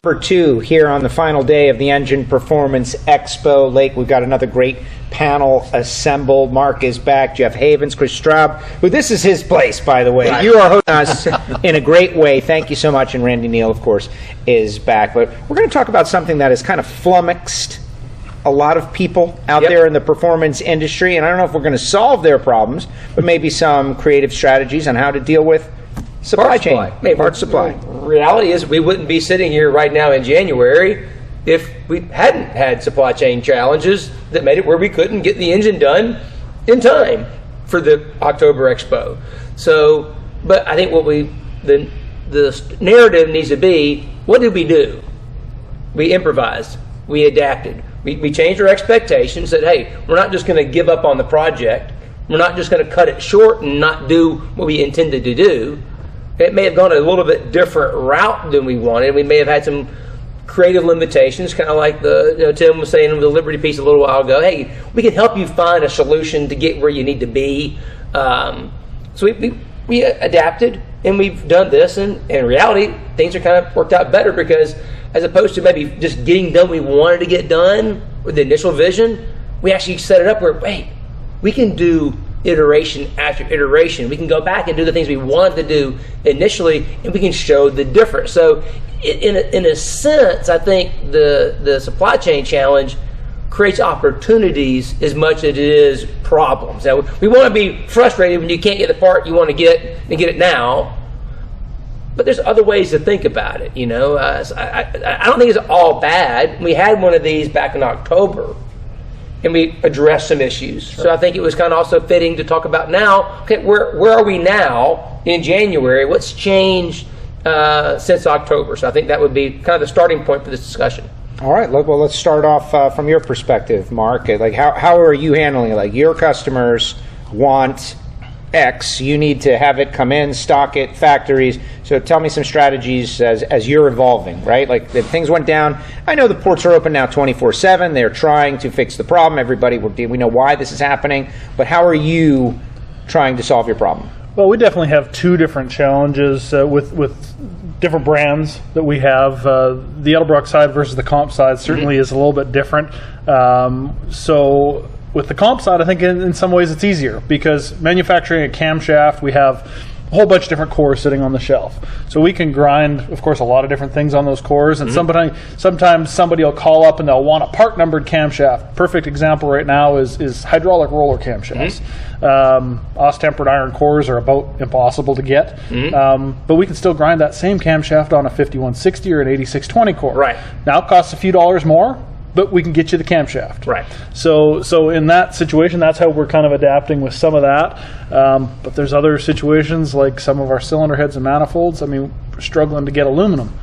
Number 2 here on the final day of the Engine Performance Expo. Lake, we've got another great panel assembled. Mark is back, Jeff Havens, Chris Straub, who this is his place, by the way. Right. You are hosting us in a great way. Thank you so much. And Randy Neal, of course, is back. But we're going to talk about something that has kind of flummoxed a lot of people out there in the performance industry. And I don't know if we're going to solve their problems, but maybe some creative strategies on how to deal with supply chain, parts supply. Reality is we wouldn't be sitting here right now in January if we hadn't had supply chain challenges that made it where we couldn't get the engine done in time for the October Expo. So, but I think what the narrative needs to be, what did we do? We improvised. We adapted. We changed our expectations, said, hey, we're not just going to give up on the project. We're not just going to cut it short and not do what we intended to do. It may have gone a little bit different route than we wanted. We may have had some creative limitations, kind of like Tim was saying in the Liberty piece a little while ago. Hey, we can help you find a solution to get where you need to be. So we adapted, and we've done this, and in reality, things are kind of worked out better because as opposed to maybe just getting done what we wanted to get done with the initial vision, we actually set it up where, wait, we can do iteration after iteration. We can go back and do the things we wanted to do initially, and we can show the difference. So in a sense, I think the supply chain challenge creates opportunities as much as it is problems. Now, we want to be frustrated when you can't get the part you want to get and get it now, but there's other ways to think about it. I don't think it's all bad. We had one of these back in October, and we addressed some issues. Sure. So I think it was kind of also fitting to talk about now, okay, where are we now in January? What's changed since October? So I think that would be kind of the starting point for this discussion. All right, well, let's start off from your perspective, Mark. Like, how are you handling it? Like, your customers want X, you need to have it come in, stock it, factories. So tell me some strategies as you're evolving, right? Like, if things went down, I know the ports are open now 24/7. They're trying to fix the problem. Everybody, we know why this is happening. But how are you trying to solve your problem? Well, we definitely have two different challenges with different brands that we have. The Edelbrock side versus the comp side certainly is a little bit different. So with the comp side, I think in some ways it's easier because manufacturing a camshaft, we have a whole bunch of different cores sitting on the shelf. So we can grind, of course, a lot of different things on those cores. And sometimes somebody will call up and they'll want a part-numbered camshaft. Perfect example right now is hydraulic roller camshafts. Os-tempered iron cores are about impossible to get. But we can still grind that same camshaft on a 5160 or an 8620 core. Right. Now it costs a few dollars more, but we can get you the camshaft. Right. So in that situation, that's how we're kind of adapting with some of that. But there's other situations like some of our cylinder heads and manifolds. I mean, we're struggling to get aluminum.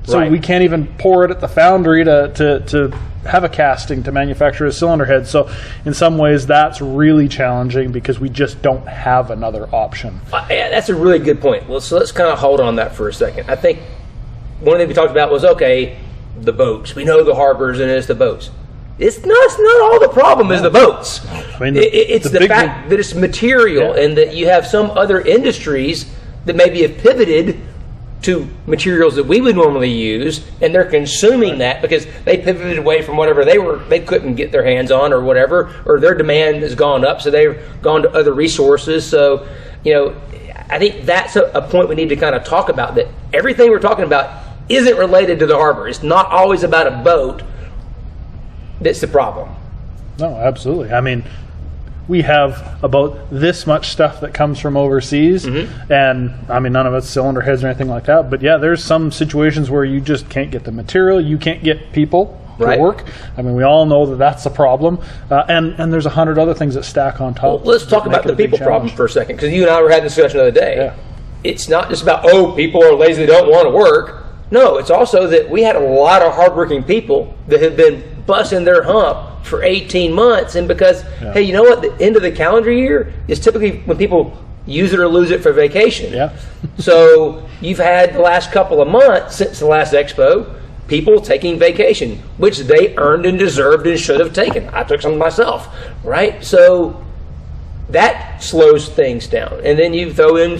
So we can't even pour it at the foundry to have a casting to manufacture a cylinder head. So in some ways, that's really challenging because we just don't have another option. Yeah, that's a really good point. Well, so let's kind of hold on that for a second. I think one thing we talked about was, okay, the boats. We know the harbors and it's the boats. It's not all the problem is the boats. I mean, it's the fact that it's material and that you have some other industries that maybe have pivoted to materials that we would normally use, and they're consuming that because they pivoted away from whatever they couldn't get their hands on or whatever, or their demand has gone up, so they've gone to other resources. So, I think that's a point we need to kind of talk about, that everything we're talking about isn't related to the harbor. It's not always about a boat that's the problem. No, absolutely. I mean, we have about this much stuff that comes from overseas, and I mean, none of it's cylinder heads or anything like that, but yeah, there's some situations where you just can't get the material, you can't get people to work. I mean, we all know that that's a problem, and there's 100 other things that stack on top. Well, let's talk about the people problem for a second, because you and I were having this discussion the other day. Yeah. It's not just about, people are lazy, they don't want to work. No, it's also that we had a lot of hardworking people that have been busting their hump for 18 months, and because, hey, you know what, the end of the calendar year is typically when people use it or lose it for vacation. Yeah. So you've had the last couple of months since the last expo, people taking vacation, which they earned and deserved and should have taken. I took some myself, right? So that slows things down. And then you throw in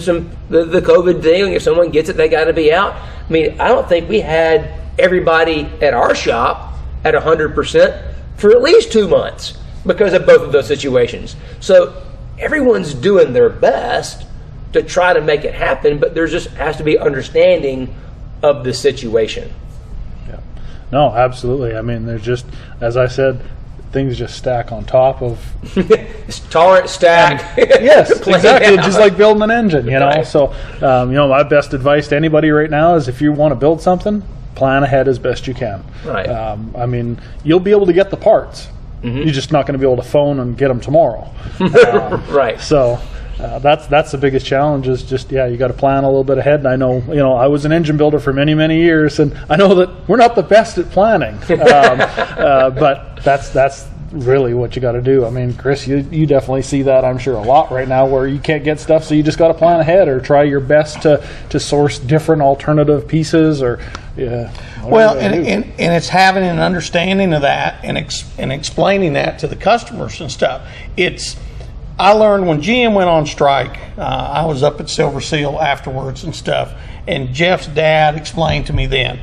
the COVID thing. If someone gets it, they got to be out. I mean, I don't think we had everybody at our shop at 100% for at least 2 months because of both of those situations. So everyone's doing their best to try to make it happen, but there just has to be understanding of the situation. Yeah. No, absolutely. I mean, there's just, as I said, things just stack on top of. It's tolerant stack. Yes, Plan exactly. it out. Just like building an engine, you know. Right. So, my best advice to anybody right now is if you want to build something, plan ahead as best you can. Right. I mean, you'll be able to get the parts. You're just not going to be able to phone and get them tomorrow. Right. So. That's the biggest challenge is just, you got to plan a little bit ahead. And I know, I was an engine builder for many, many years, and I know that we're not the best at planning, but that's really what you got to do. I mean, Chris, you definitely see that, I'm sure, a lot right now where you can't get stuff, so you just got to plan ahead or try your best to source different alternative pieces or well, and it's having an understanding of that and explaining that to the customers and stuff. I learned when GM went on strike, I was up at Silver Seal afterwards and stuff, and Jeff's dad explained to me then,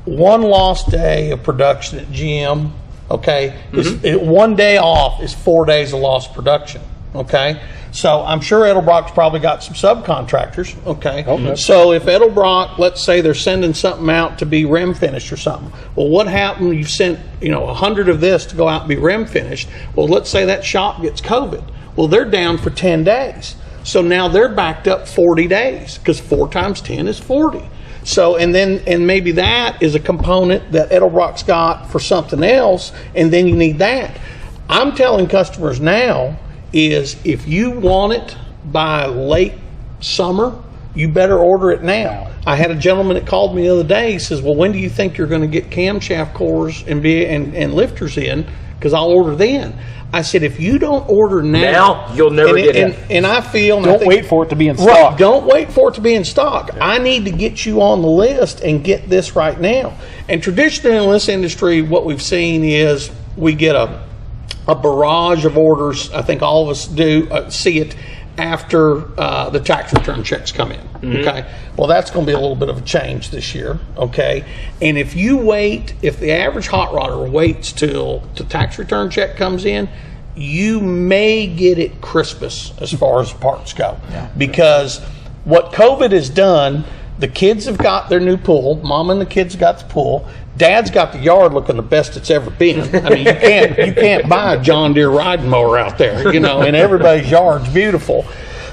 one lost day of production at GM, okay, one day off is 4 days of lost production, okay? So I'm sure Edelbrock's probably got some subcontractors, okay? So if Edelbrock, let's say they're sending something out to be rim finished or something, well, what happened? You sent 100 of this to go out and be rim finished. Well, let's say that shop gets COVID. Well, they're down for 10 days. So now they're backed up 40 days because 4 times 10 is 40. So, and maybe that is a component that Edelbrock's got for something else, and then you need that. I'm telling customers now is if you want it by late summer, you better order it now. I had a gentleman that called me the other day. He says, well, when do you think you're going to get camshaft cores and lifters in? Because I'll order then. I said, if you don't order now you'll never get it. And I feel... Don't wait for it to be in stock. Right, don't wait for it to be in stock. Yeah. I need to get you on the list and get this right now. And traditionally in this industry, what we've seen is we get a barrage of orders. I think all of us do see it after the tax return checks come in. Okay, well, that's going to be a little bit of a change this year. Okay, and if the average hot rodder waits till the tax return check comes in, you may get it Christmas as far as parts go, because what COVID has done, the kids have got their new pool. Mom and the kids got the pool. Dad's got the yard looking the best it's ever been. I mean, you can't buy a John Deere riding mower out there, and everybody's yard's beautiful.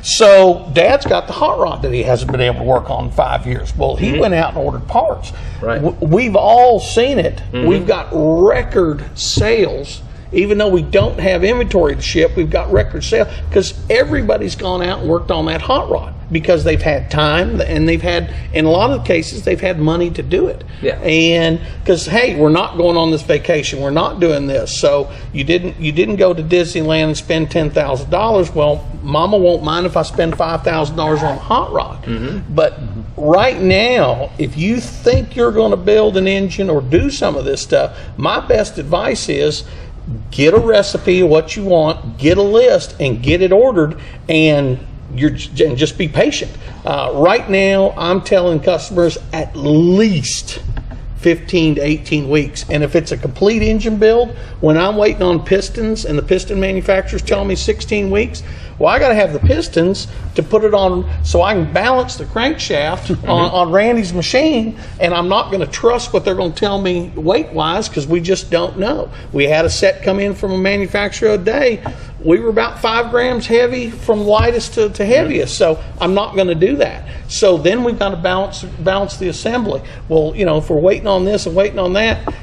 So Dad's got the hot rod that he hasn't been able to work on in 5 years. Well, he went out and ordered parts. Right. We've all seen it. We've got record sales. Even though we don't have inventory to ship, we've got record sales because everybody's gone out and worked on that hot rod because they've had time and they've had, in a lot of cases, they've had money to do it. Yeah. And because, hey, we're not going on this vacation, we're not doing this. So you didn't go to Disneyland and spend $10,000. Well, Mama won't mind if I spend $5,000 on a hot rod. But right now, if you think you're going to build an engine or do some of this stuff, my best advice is get a recipe of what you want, get a list, and get it ordered, and just be patient. Right now, I'm telling customers at least 15 to 18 weeks. And if it's a complete engine build, when I'm waiting on pistons and the piston manufacturer's telling me 16 weeks, well, I got to have the pistons to put it on so I can balance the crankshaft on Randy's machine, and I'm not going to trust what they're going to tell me weight-wise because we just don't know. We had a set come in from a manufacturer today. We were about 5 grams heavy from lightest to heaviest, so I'm not going to do that. So then we've got to balance the assembly. Well, if we're waiting on this and waiting on that,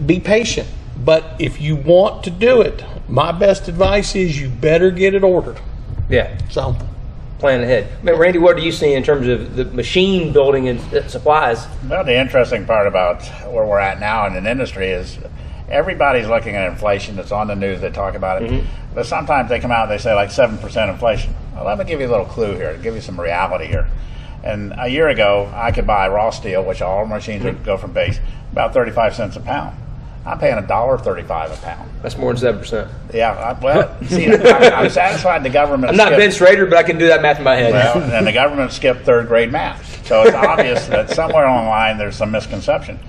be patient. But if you want to do it, my best advice is you better get it ordered. Yeah. So plan ahead. I mean, Randy, what do you see in terms of the machine building and supplies? Well, the interesting part about where we're at now in the industry is everybody's looking at inflation. It's on the news. They talk about it. But sometimes they come out and they say like 7% inflation. Well, let me give you a little clue here to give you some reality here. And a year ago, I could buy raw steel, which all machines would go from base, about 35 cents a pound. I'm paying $1.35 a pound. That's more than 7%. Yeah, I'm satisfied the government. I'm not Ben Schrader, but I can do that math in my head. Well, and the government skipped third grade math, so it's obvious that somewhere along the line there's some misconception.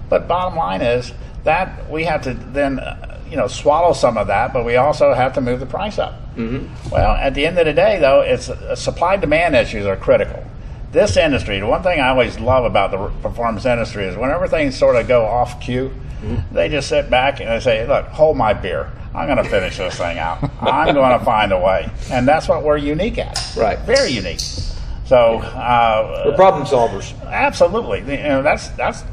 But bottom line is that we have to then, swallow some of that, but we also have to move the price up. Mm-hmm. Well, at the end of the day, though, it's supply-demand issues are critical. This industry, the one thing I always love about the performance industry is whenever things sort of go off cue, they just sit back and they say, look, hold my beer. I'm going to finish this thing out. I'm going to find a way. And that's what we're unique at. Right. Very unique. So we're problem solvers. Absolutely. That's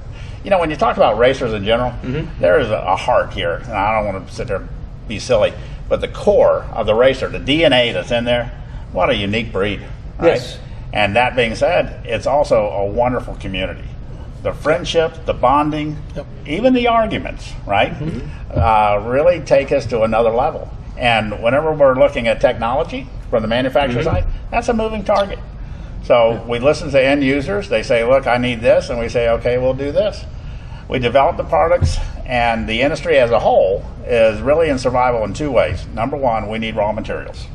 when you talk about racers in general, there is a heart here. And I don't want to sit there and be silly, but the core of the racer, the DNA that's in there, what a unique breed. Right? Yes. And that being said, it's also a wonderful community. The friendships, the bonding, even the arguments, right, really take us to another level. And whenever we're looking at technology from the manufacturer side, that's a moving target. So we listen to end users. They say, look, I need this. And we say, okay, we'll do this. We develop the products, and the industry as a whole is really in survival in two ways. Number one, we need raw materials.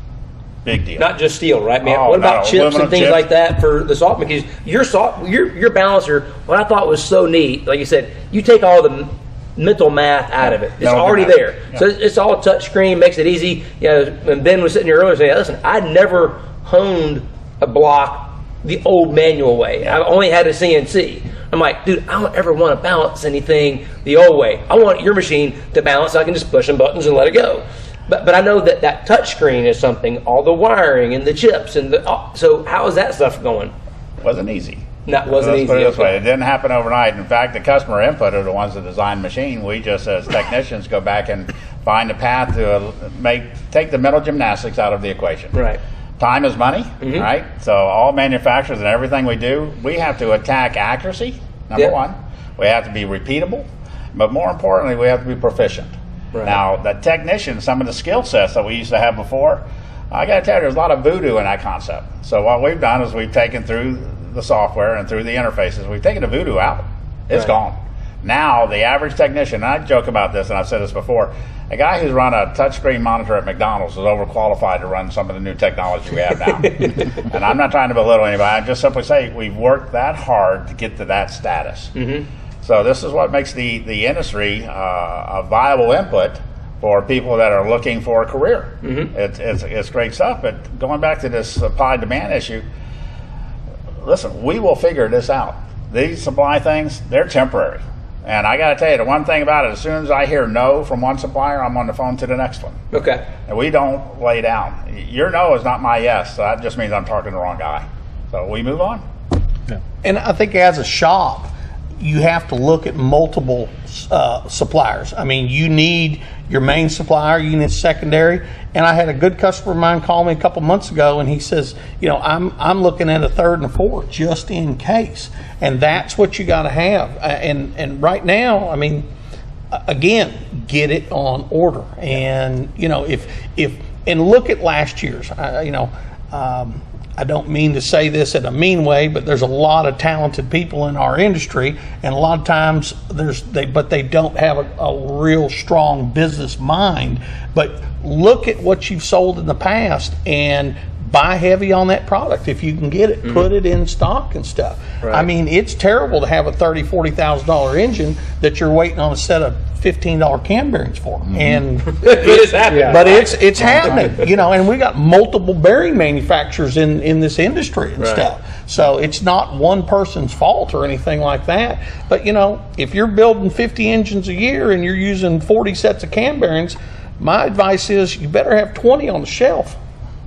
Big deal. Not just steel, right, man? Oh, what about chips aluminum and things chips. like that for the salt? Because your balancer, what I thought was so neat, like you said, you take all the mental math out of it. It's already there. Yeah. So it's all touch screen, makes it easy. When Ben was sitting here earlier saying, listen, I never honed a block the old manual way. I only had a CNC. I'm like, dude, I don't ever want to balance anything the old way. I want your machine to balance so I can just push some buttons and let it go. But I know that touch screen is something, all the wiring and the chips and so how is that stuff going? Wasn't easy. Wasn't easy. Put it this way, it didn't happen overnight. In fact, the customer input are the ones that design the machine. We just, as technicians, go back and find a path to take the mental gymnastics out of the equation. Right. Time is money, right? So all manufacturers and everything we do, we have to attack accuracy, number one. We have to be repeatable, but more importantly, we have to be proficient. Right. Now, the technician, some of the skill sets that we used to have before, I got to tell you, there's a lot of voodoo in that concept. So what we've done is we've taken through the software and through the interfaces, we've taken the voodoo out. It's gone. Now, the average technician, and I joke about this, and I've said this before, a guy who's run a touchscreen monitor at McDonald's is overqualified to run some of the new technology we have now. And I'm not trying to belittle anybody. I just simply say we've worked that hard to get to that status. So this is what makes the industry a viable input for people that are looking for a career. It's great stuff. But going back to this supply-demand issue, listen, we will figure this out. These supply things, they're temporary. And I got to tell you, the one thing about it, as soon as I hear no from one supplier, I'm on the phone to the next one. Okay. And we don't lay down. Your no is not my yes. So that just means I'm talking to the wrong guy. So we move on. Yeah. And I think as a shop, you have to look at multiple suppliers. I mean, you need your main supplier, you need secondary. And I had a good customer of mine call me a couple months ago, and he says, I'm looking at a third and a fourth just in case. And that's what you got to have. And right now, I mean, again, get it on order. And and look at last year's. I don't mean to say this in a mean way, but there's a lot of talented people in our industry, and a lot of times but they don't have a real strong business mind. But look at what you've sold in the past and buy heavy on that product if you can get it. Put it in stock and stuff. Right. I mean, it's terrible to have a $30,000, $40,000 engine that you're waiting on a set of $15 cam bearings for, and it is happening. But it's happening, and we got multiple bearing manufacturers in this industry and stuff. So it's not one person's fault or anything like that. But if you're building 50 engines a year and you're using 40 sets of cam bearings, my advice is you better have 20 on the shelf.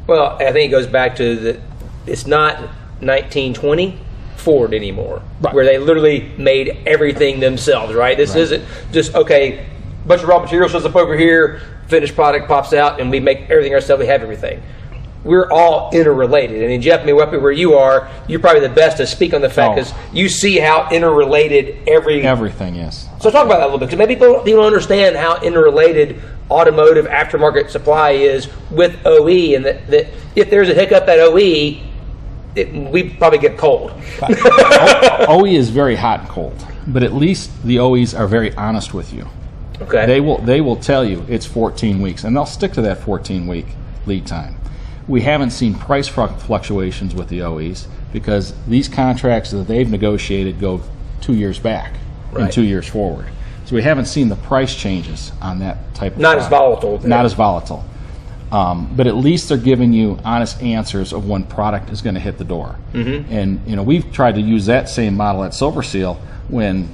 Well, I think it goes back to that it's not 1920 Ford anymore, where they literally made everything themselves, right? This isn't just, okay, bunch of raw material shows up over here, finished product pops out, and we make everything ourselves, we have everything. We're all interrelated. And Jeff, where you are, you're probably the best to speak on the fact because you see how interrelated everything is. So talk about that a little bit, because maybe people don't understand how interrelated automotive aftermarket supply is with OE, and that if there's a hiccup at OE, we probably get cold. OE is very hot and cold, but at least the OEs are very honest with you. Okay. They will tell you it's 14 weeks, and they'll stick to that 14-week lead time. We haven't seen price fluctuations with the OEs because these contracts that they've negotiated go 2 years back and Right. 2 years forward. So we haven't seen the price changes on that type of Not as product. volatile. Not as volatile. But at least they're giving you honest answers of when product is going to hit the door. Mm-hmm. And we've tried to use that same model at Silver Seal when,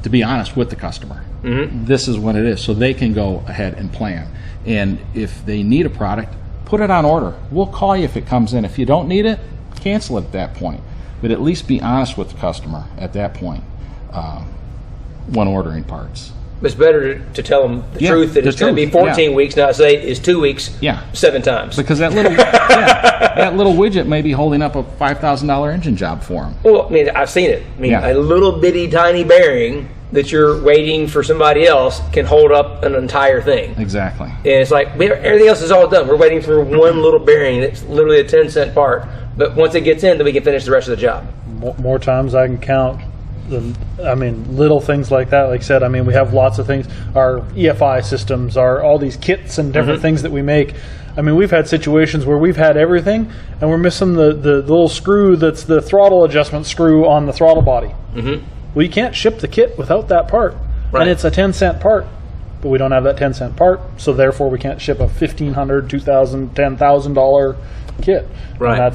to be honest with the customer, this is when it is, so they can go ahead and plan. And if they need a product, put it on order. We'll call you if it comes in. If you don't need it, cancel it at that point. But at least be honest with the customer at that point when ordering parts. It's better to tell them the truth that the it's going to be truth, 14 weeks, not say it's 2 weeks, Yeah. 7 times. Because that little that little widget may be holding up a $5,000 engine job for them. Well, I mean, I've seen it. I mean, Yeah. a little bitty tiny bearing that you're waiting for somebody else can hold up an entire thing. Exactly. And it's like, everything else is all done. We're waiting for one little bearing that's literally a 10-cent part. But once it gets in, then we can finish the rest of the job. More times I can count. Little things like that. Like I said, we have lots of things. Our EFI systems, all these kits and different things that we make. We've had situations where we've had everything, and we're missing the little screw that's the throttle adjustment screw on the throttle body. Mm-hmm. Well, you can't ship the kit without that part, Right. and it's a 10-cent part. But we don't have that 10-cent part, so therefore we can't ship a $1,500, $2,000, $10,000 kit. Right. And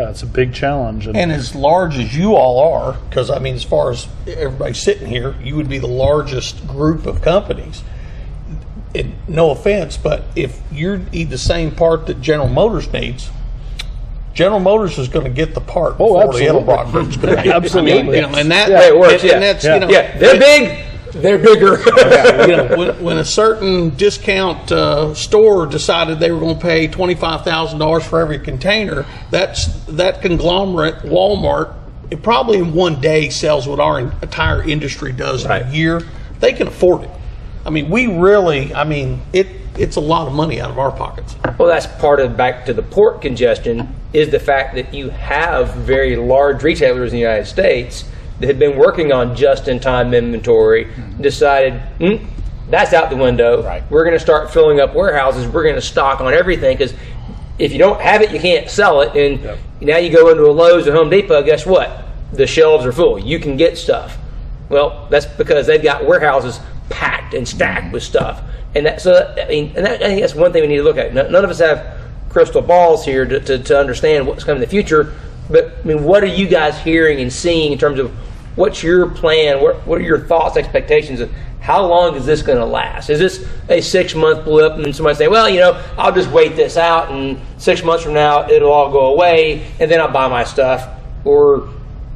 it's a big challenge. And as large as you all are, because as far as everybody sitting here, you would be the largest group of companies. No offense, but if you need the same part that General Motors needs, General Motors is going to get the part before the Edelbrock Group's going to get it. Absolutely. And that way it works, and that's, Yeah, they're big, they're bigger. when a certain discount store decided they were going to pay $25,000 for every container, that conglomerate, Walmart, it probably in one day sells what our entire industry does in Right. a year. They can afford it. We really, it's a lot of money out of our pockets. Well, that's part of, back to the port congestion, is the fact that you have very large retailers in the United States that have been working on just-in-time inventory, decided, that's out the window. Right. We're going to start filling up warehouses. We're going to stock on everything, because if you don't have it, you can't sell it. And now you go into a Lowe's or Home Depot, guess what? The shelves are full. You can get stuff. Well, that's because they've got warehouses packed and stacked with stuff. And I think that's one thing we need to look at. None of us have crystal balls here to understand what's coming in the future. But what are you guys hearing and seeing in terms of what's your plan? What are your thoughts, expectations of how long is this going to last? Is this a 6-month blip and then somebody say, well, I'll just wait this out and 6 months from now it'll all go away and then I'll buy my stuff? Or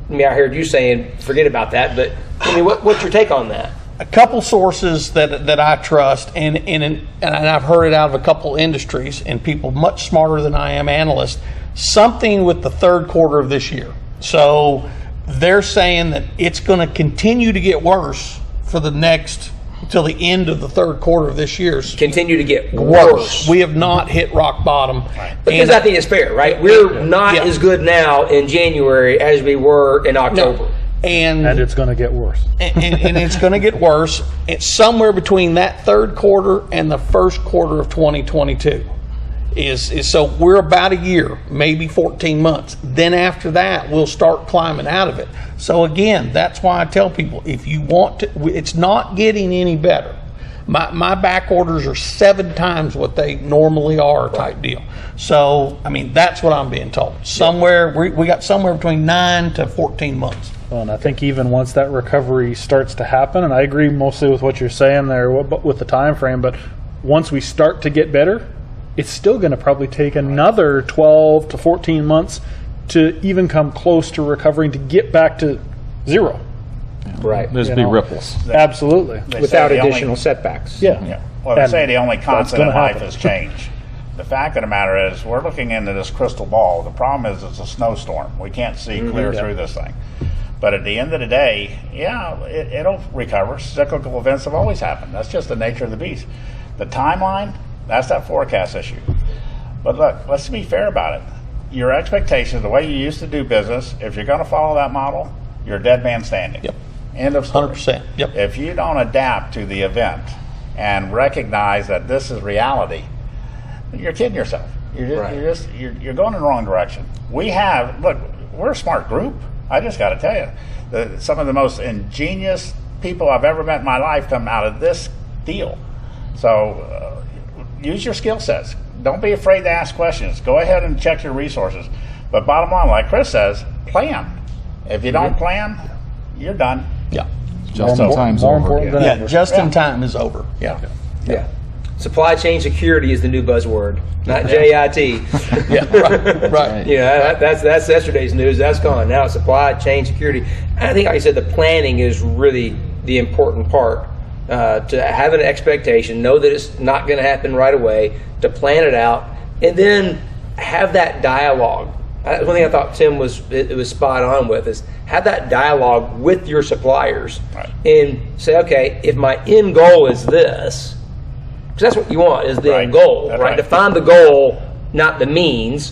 I heard you saying forget about that, but what's your take on that? A couple sources that I trust, and I've heard it out of a couple industries and people much smarter than I am, analysts, something with the third quarter of this year. So they're saying that it's going to continue to get worse for the next until the end of the third quarter of this year. Continue to get worse. We have not hit rock bottom. Because I think it's fair, right? We're not as good now in January as we were in October. And it's going to get worse. and it's going to get worse. It's somewhere between that third quarter and the first quarter of 2022. Is so we're about a year, maybe 14 months. Then after that, we'll start climbing out of it. So again, that's why I tell people, if you want to, it's not getting any better. My back orders are 7 times what they normally are, type deal. So that's what I'm being told. Somewhere we got somewhere between 9 to 14 months. Well, and I think even once that recovery starts to happen, and I agree mostly with what you're saying there with the time frame, but once we start to get better, it's still going to probably take another 12 to 14 months to even come close to recovering to get back to zero. Right. There's be ripples. Absolutely. They Without say the additional only- setbacks. Yeah. Well, they And say the only constant gonna in life happen. is change. The fact of the matter is, we're looking into this crystal ball. The problem is it's a snowstorm. We can't see clear through this thing. But at the end of the day, it'll recover. Cyclical events have always happened. That's just the nature of the beast. The timeline, that's that forecast issue. But look, let's be fair about it. Your expectations, the way you used to do business, if you're going to follow that model, you're a dead man standing. Yep. End of story. 100%. Yep. If you don't adapt to the event and recognize that this is reality, you're kidding yourself. You're going in the wrong direction. We're a smart group. I just got to tell you, some of the most ingenious people I've ever met in my life come out of this deal. So use your skill sets. Don't be afraid to ask questions. Go ahead and check your resources. But bottom line, like Chris says, plan. If you don't plan, you're done. Yeah. Just in time's more over. important than Yeah. ever. Just in time is over. Yeah. Yeah. Supply chain security is the new buzzword, not JIT. Yeah. Right. Yeah, that's yesterday's news. That's gone. Now it's supply chain security. I think, like I said, the planning is really the important part. To have an expectation, know that it's not going to happen right away, to plan it out, and then have that dialogue. One thing I thought Tim was spot on with is have that dialogue with your suppliers, Right. and say, okay, if my end goal is this, because that's what you want is the Right. end goal, That's right? right. Define the goal, not the means.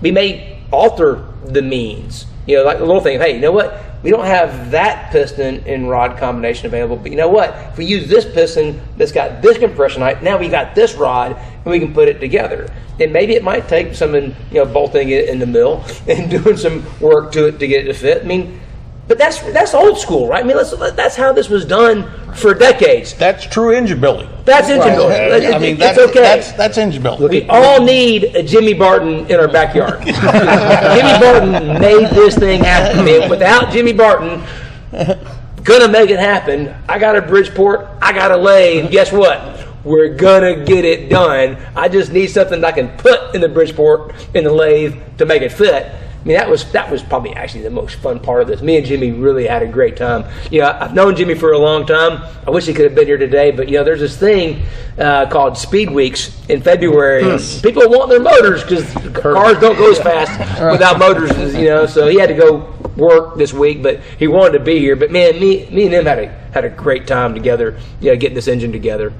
We may alter the means. You know, like the little thing. Hey, you know what? We don't have that piston and rod combination available, but you know what? If we use this piston that's got this compression height, now we got this rod, and we can put it together. And maybe it might take some, bolting it in the mill and doing some work to it to get it to fit. I mean, but that's old school, right? I mean, that's how this was done for decades. That's true engine building. That's engine building. I mean, It's okay. That's engine building. We all need a Jimmy Barton in our backyard. Jimmy Barton made this thing happen. I mean, without Jimmy Barton, gonna make it happen. I got a Bridgeport, I got a lathe, and guess what? We're gonna get it done. I just need something that I can put in the Bridgeport, in the lathe, to make it fit. I mean, that was probably actually the most fun part of this. Me and Jimmy really had a great time. I've known Jimmy for a long time. I wish he could have been here today, but there's this thing called Speed Weeks in February. People want their motors because cars don't go as fast without motors. So he had to go work this week, but he wanted to be here. But man, me and him had a great time together. Getting this engine together.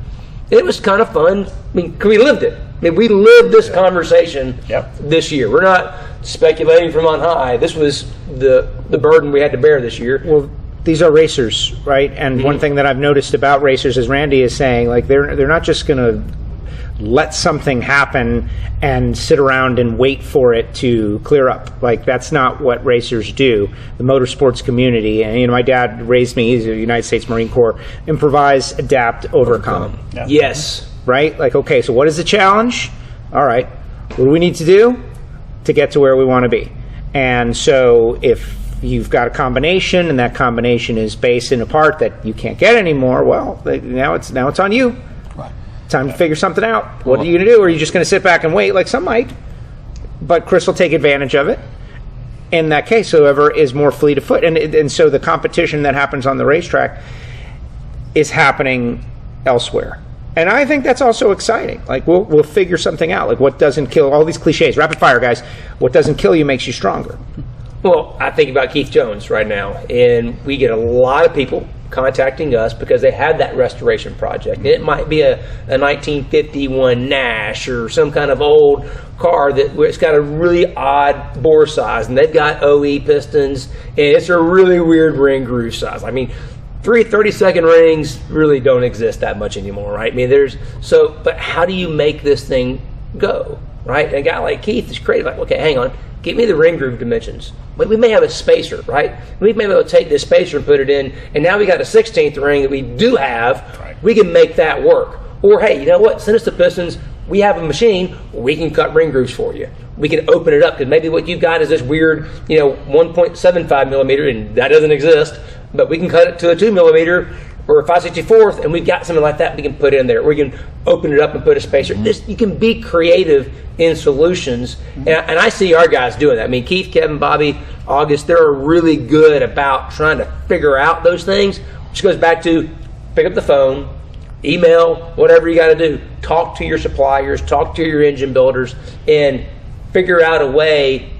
It was kind of fun. I mean, we lived it. I mean, we lived this conversation this year. We're not speculating from on high. This was the burden we had to bear this year. Well, these are racers, right? And one thing that I've noticed about racers, as Randy is saying, like they're not just going to let something happen and sit around and wait for it to clear up. Like that's not what racers do. The motorsports community, and my dad raised me. He's a United States Marine Corps. Improvise, adapt, overcome. Yeah. Yes. Right? Like, okay, so what is the challenge? All right, what do we need to do to get to where we want to be? And so if you've got a combination and that combination is based in a part that you can't get anymore, well, now it's on you. Right. Time to figure something out. What are you going to do? Or are you just going to sit back and wait like some might? But Chris will take advantage of it. In that case, whoever is more fleet of foot. And so the competition that happens on the racetrack is happening elsewhere. And I think that's also exciting. Like we'll figure something out. Like what doesn't kill, all these cliches, rapid fire guys, what doesn't kill you makes you stronger. Well, I think about Keith Jones right now, and we get a lot of people contacting us because they had that restoration project. It might be a 1951 Nash or some kind of old car where it's got a really odd bore size, and they've got OE pistons, and it's a really weird ring groove size. I mean, 30-second rings really don't exist that much anymore, right? I mean, but how do you make this thing go, right? And a guy like Keith is creative, like, okay, hang on, give me the ring groove dimensions. But we may have a spacer, right? We may be able to take this spacer and put it in, and now we got a 16th ring that we do have. Right. We can make that work. Or, hey, you know what? Send us the pistons. We have a machine. We can cut ring grooves for you. We can open it up, because maybe what you've got is this weird, 1.75 millimeter, and that doesn't exist. But we can cut it to a 2 millimeter or a 5/64, and we've got something like that we can put in there. We can open it up and put a spacer. You can be creative in solutions, and I see our guys doing that. I mean, Keith, Kevin, Bobby, August, they're really good about trying to figure out those things, which goes back to pick up the phone, email, whatever you got to do. Talk to your suppliers, talk to your engine builders, and figure out a way,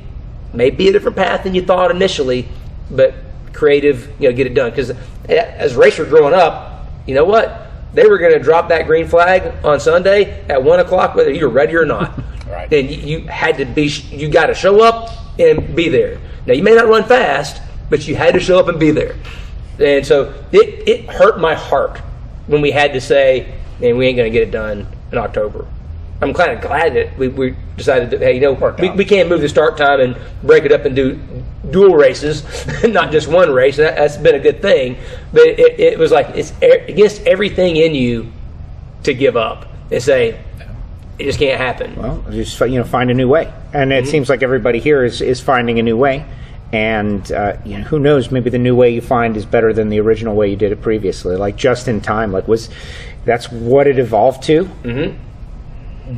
maybe a different path than you thought initially, but creative, get it done. Because as a racer growing up, you know what? They were going to drop that green flag on Sunday at 1 o'clock, whether you were ready or not. Right. And you had to be, you got to show up and be there. Now, you may not run fast, but you had to show up and be there. And so it hurt my heart when we had to say, man, we ain't going to get it done in October. I'm kind of glad that we decided that, hey, we can't move the start time and break it up and do dual races, not just one race. That's been a good thing. But it was like it's against everything in you to give up and say, it just can't happen. Well, just find a new way. And it seems like everybody here is finding a new way. And who knows? Maybe the new way you find is better than the original way you did it previously. Like just in time. That's what it evolved to. Mm-hmm.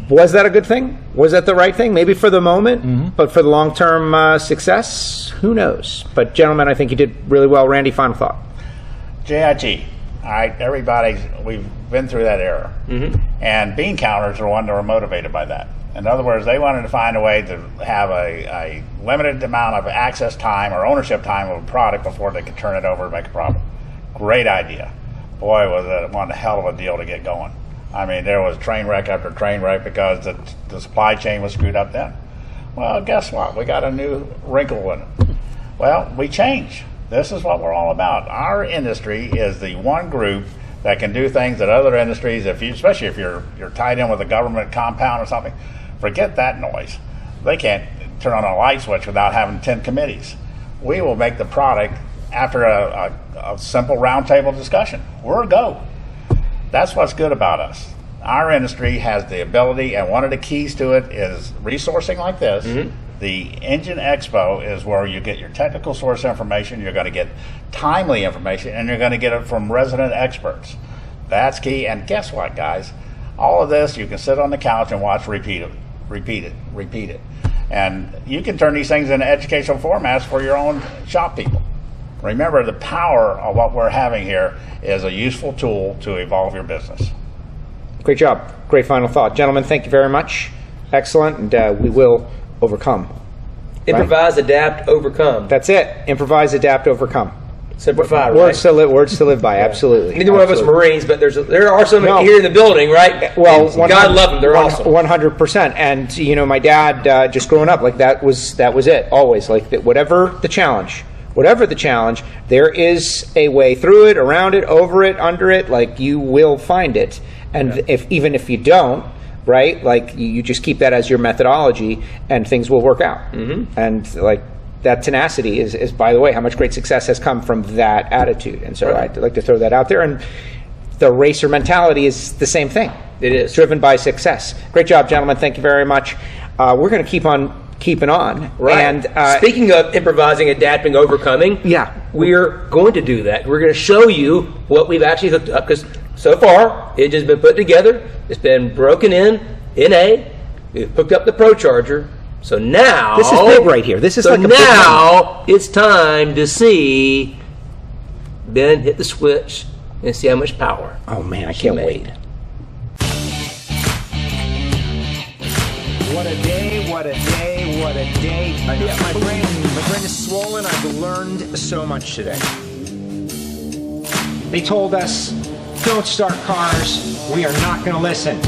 Was that a good thing? Was that the right thing? Maybe for the moment, but for the long-term success, who knows? But gentlemen, I think you did really well. Randy, final thought. JIT. All right, everybody, we've been through that era. Mm-hmm. And bean counters are one that were motivated by that. In other words, they wanted to find a way to have a limited amount of access time or ownership time of a product before they could turn it over and make a profit. Great idea. Boy, was it one hell of a deal to get going. I mean, there was train wreck after train wreck because the supply chain was screwed up then. Well, guess what? We got a new wrinkle in it. Well, we change. This is what we're all about. Our industry is the one group that can do things that other industries, especially if you're tied in with a government compound or something, forget that noise. They can't turn on a light switch without having 10 committees. We will make the product after a simple roundtable discussion. We're a go. That's what's good about us. Our industry has the ability, and one of the keys to it is resourcing like this. Mm-hmm. The Engine Expo is where you get your technical source information, you're going to get timely information, and you're going to get it from resident experts. That's key. And guess what, guys? All of this, you can sit on the couch and watch repeat it. And you can turn these things into educational formats for your own shop people. Remember, the power of what we're having here is a useful tool to evolve your business. Great job. Great final thought. Gentlemen, thank you very much. Excellent. And we will overcome. Improvise, adapt, overcome. That's it. Improvise, adapt, overcome. Simplify, words to live by. Absolutely. Neither one of us Marines, but there are some here in the building, right? Well, God love them. They're awesome. 100%. And my dad, just growing up, like that was it. Always like that. Whatever the challenge, there is a way through it, around it, over it, under it. Like you will find it. And even if you don't, right? Like you just keep that as your methodology, and things will work out. Mm-hmm. And like. That tenacity is, by the way, how much great success has come from that attitude. And so I'd like to throw that out there. And the racer mentality is the same thing. It is. Driven by success. Great job, gentlemen. Thank you very much. We're going to keep on keeping on. Right. And speaking of improvising, adapting, overcoming, we're going to do that. We're going to show you what we've actually hooked up, because so far it has been put together. It's been broken in A. We've hooked up the Pro Charger. So now this is big right here. This is like a now it's time to see Ben hit the switch and see how much power. Oh man, I can't wait. What a day, what a day, what a day. My brain is swollen. I've learned so much today. They told us, don't start cars. We are not going to listen.